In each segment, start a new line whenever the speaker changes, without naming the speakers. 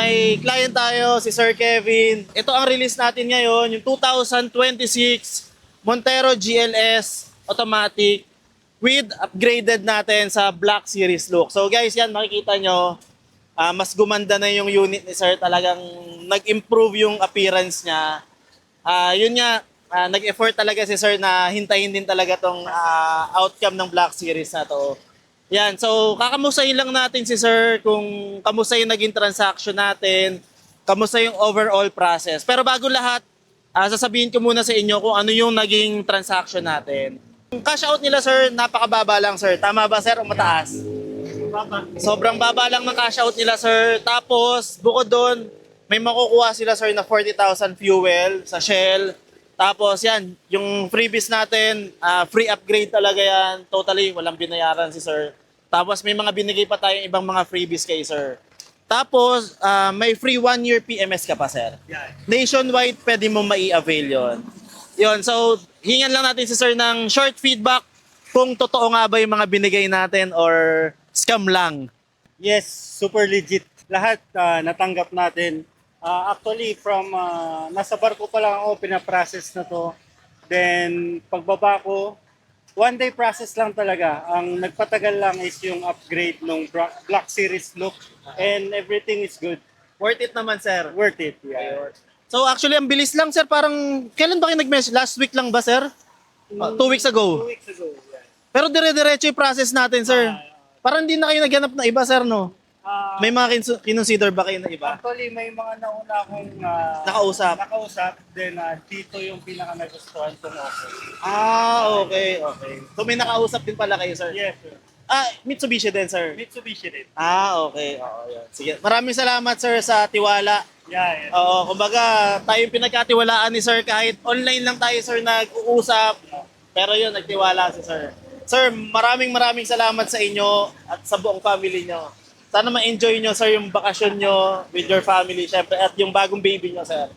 may client tayo, si Sir Kevin. Ito ang release natin ngayon, yung 2026 Montero GLS Automatic with upgraded natin sa Black Series look. So guys, yan makikita nyo, mas gumanda na yung unit ni Sir. Talagang nag-improve yung appearance niya. Yun nga, nag-effort talaga si Sir na hintayin din talaga tong outcome ng Black Series na to. Yan, so kakamustahin lang natin si Sir kung kamusta yung naging transaction natin, kamusta yung overall process. Pero bago lahat, sasabihin ko muna sa inyo kung ano yung naging transaction natin. Yung cash out nila Sir, napakababa lang Sir. Tama ba Sir o mataas? Sobrang baba lang ng cash out nila Sir. Tapos bukod doon, may makukuha sila Sir na 40,000 fuel sa Shell. Tapos yan, yung freebies natin, free upgrade talaga yan. Totally, walang binayaran si Sir. Tapos may mga binigay pa tayong ibang mga freebies kay Sir. Tapos may free 1-year PMS ka pa Sir. Nationwide, pwede mo mai-avail yun. Yun, so hingan lang natin si Sir ng short feedback kung totoo nga ba yung mga binigay natin or scam lang.
Yes, super legit. Lahat natanggap natin. Actually, from nasa barko pa lang ako, pinaprocess na to. Then, pagbaba ko, 1-day process lang talaga. Ang nagpatagal lang is yung upgrade ng Black Series look. And everything is good.
Worth it naman Sir.
Worth it. Yeah.
So actually, ang bilis lang Sir. Parang, kailan ba kayo nag-message? Last week lang ba Sir? 2 weeks ago.
2 weeks ago. Yeah.
Pero dire-diretso yung process natin Sir. Parang hindi na kayo naghanap na iba Sir, no? May mga kinonsider ba kayo na iba?
Actually, may mga nauna akong
Nakausap.
Then, dito yung pinaka nagustuhan kong offer.
Okay. So may nakausap din pala kayo Sir?
Yes, sir.
Mitsubishi din Sir?
Mitsubishi din.
Okay. Oo, yan. Sige. Maraming salamat Sir sa tiwala.
Yeah.
Oo, kumbaga tayo yung pinagkatiwalaan ni Sir kahit online lang tayo Sir nag-uusap. Pero yun, nagtiwala si Sir. Sir, maraming salamat sa inyo at sa buong family nyo. Sana ma-enjoy nyo Sir yung bakasyon nyo with your family syempre at yung bagong baby nyo Sir.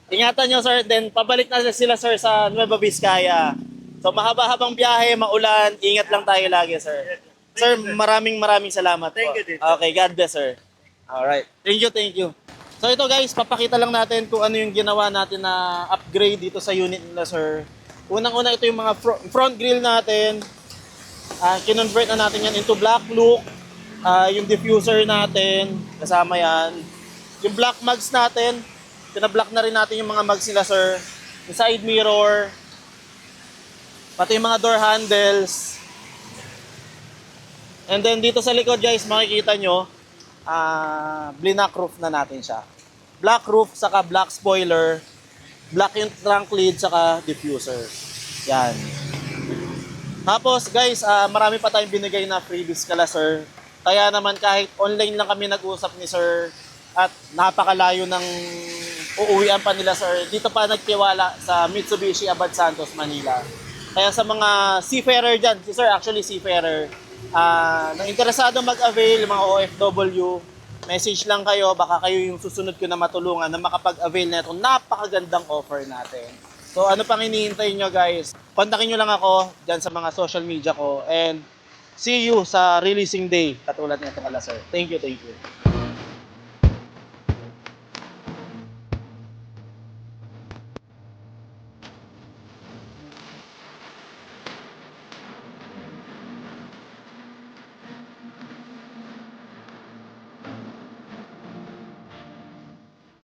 Ingatan nyo Sir, then pabalik na sila Sir sa Nueva Vizcaya. So mahaba-habang biyahe, maulan, ingat lang tayo lagi Sir. Sir, maraming salamat po.
Thank you din.
Okay, God bless Sir. Alright, thank you. So ito guys, papakita lang natin kung ano yung ginawa natin na upgrade dito sa unit nila Sir. Unang-una ito yung mga front grille natin. Kinonvert na natin yan into black look. Yung diffuser natin, kasama yan. Yung black mugs natin, pinablock na rin natin yung mga mugs nila Sir. Yung side mirror, pati yung mga door handles. And then dito sa likod guys, makikita nyo, blinak roof na natin siya. Black roof, saka black spoiler, black yung trunk lid, saka diffuser. Yan. Tapos guys, marami pa tayong binigay na freebies kala Sir. Kaya naman kahit online lang kami nag-usap ni Sir at napakalayo ng uuwian pa nila Sir, dito pa nagtiwala sa Mitsubishi Abad Santos, Manila. Kaya sa mga seafarer dyan, si Sir actually seafarer, na interesado mag-avail, mga OFW, message lang kayo, baka kayo yung susunod ko na matulungan na makapag-avail na itong napakagandang offer natin. So ano pang hinihintay nyo guys? Kontakin nyo lang ako dyan sa mga social media ko and see you sa releasing day katulad nito kala Sir. Thank you.